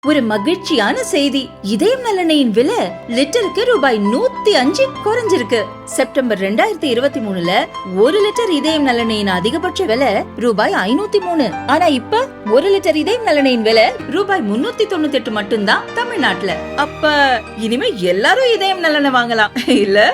ஒரு மகிழ்ச்சியான செய்தி. இதயம் நலனையின் விலை லிட்டருக்கு ரூபாய் 105 குறைஞ்சிருக்கு. செப்டம்பர் 2023ல 1 லிட்டர் இதயம் நலனையின் அதிகபட்ச விலை ரூபாய் 503. ஆனா இப்ப 1 லிட்டர் இதயம் நலனையின் விலை ரூபாய் 398 மட்டும்தான் தமிழ்நாட்டுல. அப்ப இனிமே எல்லாரும் இதயம் நலனை வாங்கலாம் இல்ல?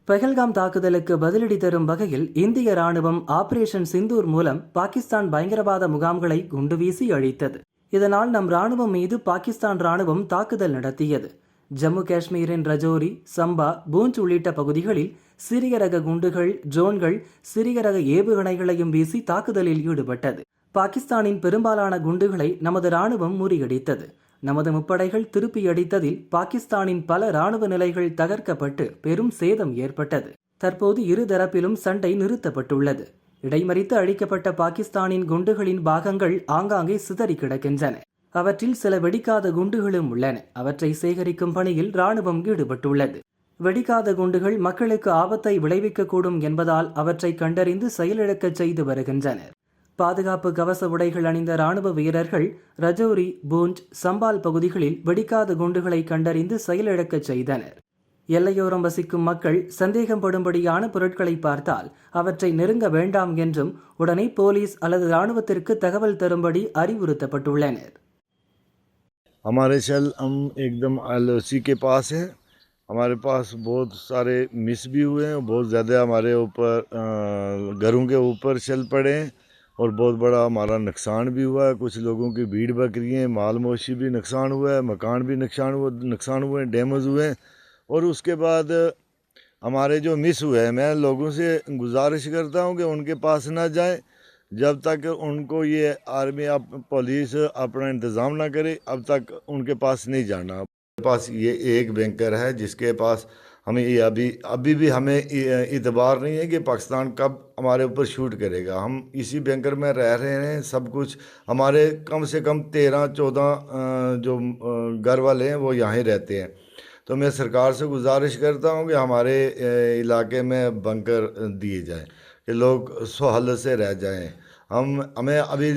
பெஹல்காம் தாக்குதலுக்கு பதிலடி தரும் வகையில் இந்திய ராணுவம் ஆபரேஷன் சிந்தூர் மூலம் பாகிஸ்தான் பயங்கரவாத முகாம்களை குண்டுவீசி அழித்தது. இதனால் நம் ராணுவம் மீது பாகிஸ்தான் ராணுவம் தாக்குதல் நடத்தியது. ஜம்மு காஷ்மீரின் ரஜோரி, சம்பா, பூஞ்ச் உள்ளிட்ட பகுதிகளில் சிறிய ரக குண்டுகள், ட்ரோன்கள், சிறிய ரக ஏவுகணைகளையும் வீசி தாக்குதலில் ஈடுபட்டது. பாகிஸ்தானின் பெரும்பாலான குண்டுகளை நமது ராணுவம் முறியடித்தது. நமது முப்படைகள் திருப்பி அடித்ததில் பாகிஸ்தானின் பல ராணுவ நிலைகள் தகர்க்கப்பட்டு பெரும் சேதம் ஏற்பட்டது. தற்போது இரு தரப்பிலும் சண்டை நிறுத்தப்பட்டுள்ளது. இடைமறித்து அழிக்கப்பட்ட பாகிஸ்தானின் குண்டுகளின் பாகங்கள் ஆங்காங்கே சிதறி கிடக்கின்றன. அவற்றில் சில வெடிக்காத குண்டுகளும் உள்ளன. அவற்றை சேகரிக்கும் பணியில் ராணுவம் ஈடுபட்டுள்ளது. வெடிக்காத குண்டுகள் மக்களுக்கு ஆபத்தை விளைவிக்கக்கூடும் என்பதால் அவற்றை கண்டறிந்து செயலிழக்கச் செய்து வருகின்றனர். பாதுகாப்பு கவச உடைகள் அணிந்த ராணுவ வீரர்கள் ரஜோரி, பூஞ்ச், சம்பால் பகுதிகளில் வெடிக்காத குண்டுகளை கண்டறிந்து செயலிழக்கச் செய்தனர். எல்லையோரம் வசிக்கும் மக்கள் சந்தேகப்படும்படியான பொருட்களை பார்த்தால் அவற்றை நெருங்க வேண்டாம் என்றும் உடனே போலீஸ் அல்லது ராணுவத்திற்கு தகவல் தரும்படி அறிவுறுத்தப்பட்டுள்ளனர். हमारे सेल हम एकदम LOC के पास है. हमारे पास बहुत सारे मिस भी हुए हैं. बहुत ज़्यादा हमारे ऊपर घरों के ऊपर सेल पड़े हैं और बहुत बड़ा हमारा नुकसान भी हुआ है. कुछ लोगों की भीड़ बकरियाँ, माल मवेशी भी नुकसान हुआ है, मकान भी नुकसान हुए, डैमेज हुए हैं. और उसके बाद हमारे जो मिस हुए हैं, मैं लोगों से गुजारिश करता हूँ कि उनके पास ना जाएं जब तक उनको ये आर्मी पुलिस अपना इंतज़ाम ना करे, अब तक उनके पास नहीं जाना. मेरे पास ये एक बैंकर है जिसके पास हमें ये अभी भी हमें इतबार नहीं है कि पाकिस्तान कब हमारे ऊपर शूट करेगा. हम इसी बैंकर में रह रहे हैं. सब कुछ हमारे कम से कम 13-14 जो घर वाले हैं वो यहाँ ही रहते हैं. तो मैं सरकार से गुजारिश करता हूँ कि हमारे इलाके में बंकर दिए जाएं कि लोग सहूलत से रह जाएं. हमें अभी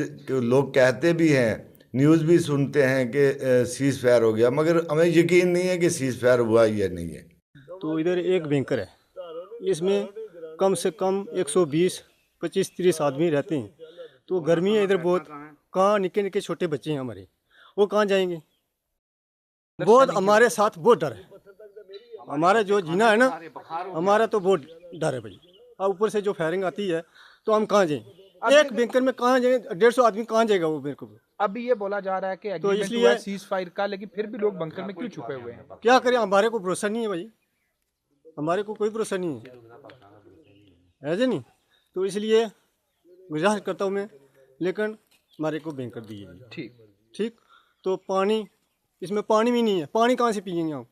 लोग कहते भी हैं, न्यूज़ भी सुनते हैं कि सीज़ फायर हो गया, मगर हमें यकीन नहीं है कि सीज़ फायर हुआ या नहीं है. तो इधर एक बैंकर है, इसमें कम से कम 120, 25, 30 आदमी रहते हैं. तो गर्मी है इधर बहुत. कहाँ निके निके छोटे बच्चे हैं हमारे, वो कहाँ जाएंगे? बहुत हमारे साथ बहुत डर है. हमारा जो जीना है ना, हमारा तो बहुत डर है भाई. अब ऊपर से जो फायरिंग आती है तो हम कहाँ जाएं? एक बैंकर में कहाँ जाएंगे? 150 आदमी कहाँ जाएगा वो मेरे को? अभी ये बोला जा रहा है कि तो इसलिए सीज फायर का, लेकिन फिर भी लोग बंकर में क्यों छुपे हुए हैं? क्या करें, हमारे को भरोसा नहीं है भाई. हमारे को कोई भरोसा नहीं है ऐसे नहीं. तो इसलिए गुजारिश करता हूँ मैं, लेकिन हमारे को बैंकर दिए. ठीक. तो पानी, इसमें पानी भी नहीं है. पानी कहाँ से पियेंगे हम?